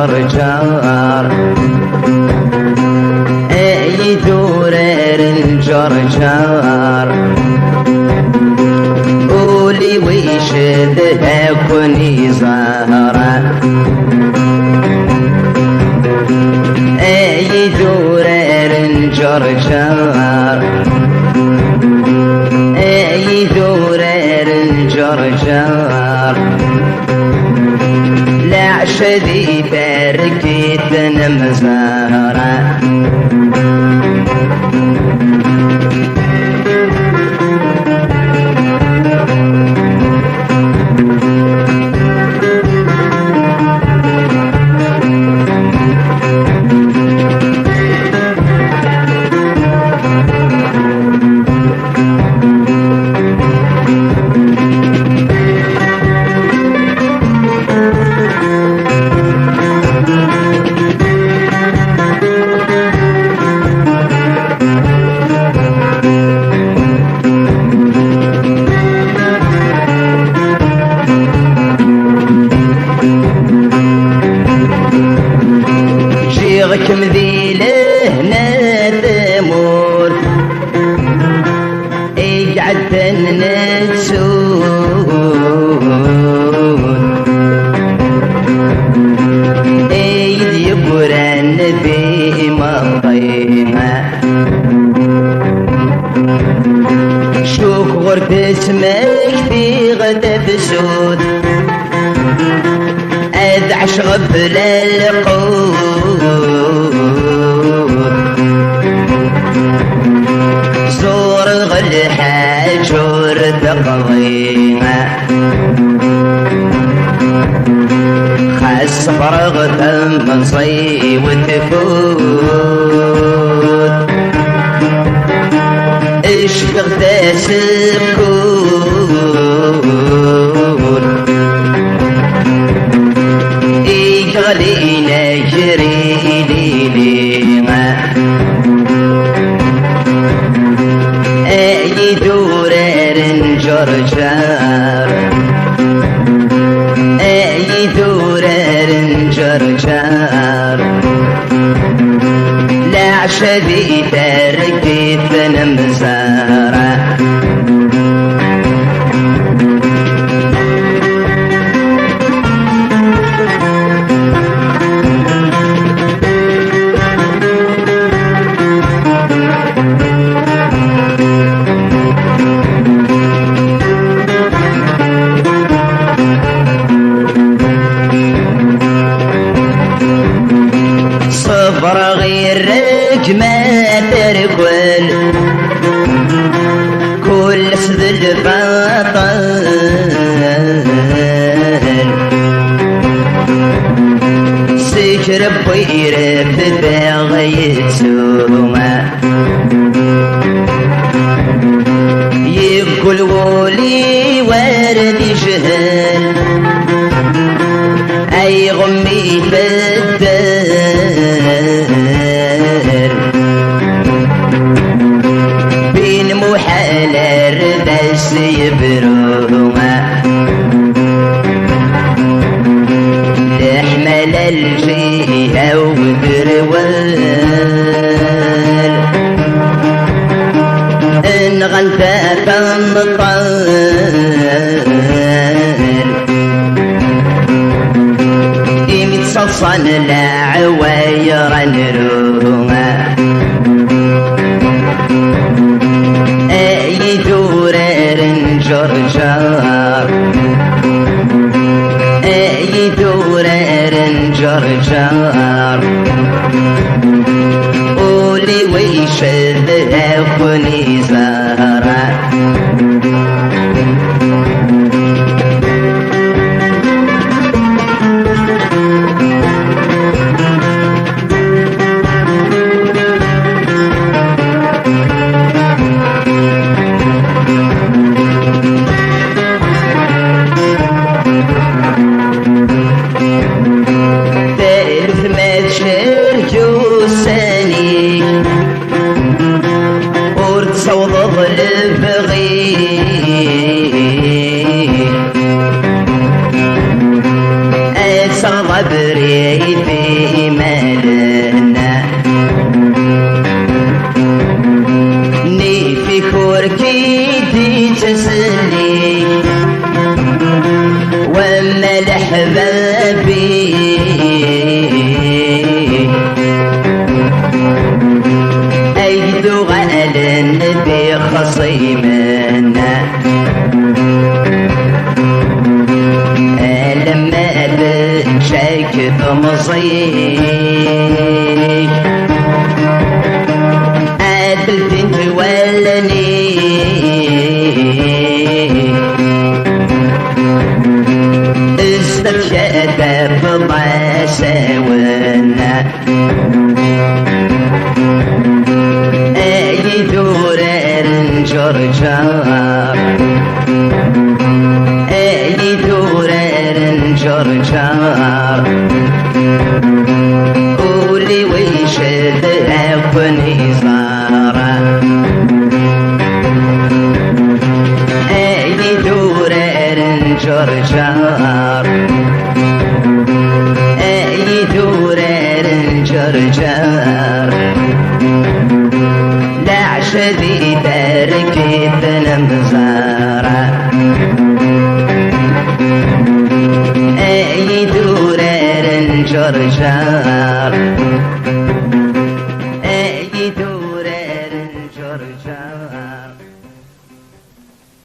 الجرجار يدورر الجرجار قولي ويش ذهكني زهرة يدورر الجرجار يدورر الجرجار لا شدي بركيت مزهرة كم ذي لهنا ثمور اقعد نتسود ايد يبرن ذي مطيمة شوف غرفة اسمك في غدا بسود ادعش غبل القود زور الحجور تقضيها خاس فرغ ثم صي وتفوت اشفق تسكون يغلينا يجري ليلينا يدورر الجرجار يدورر الجرجار لا شدي تركيت مزارة صبر غيرك ما تركل كل سد البطل سكر بويرف باغي تسوما يقول ولي ورد جهل اي غمي بدل بين محلر بس يبروما تحمل الجهة وبروال ان غنت تنطل صن لا عوير نروما يدورر الجرجار يدورر الجرجار قولي ويش ذهبني زهرة صوض البغي مصيح قابلت انت ولني استرشدت بضع سوانا اي دورر جرجار اي دورر جرجار قولي ويش ذهبني زارة اي دورر جرجار اي دورر جرجار شدي تركت نمزارة اي دورر جرجار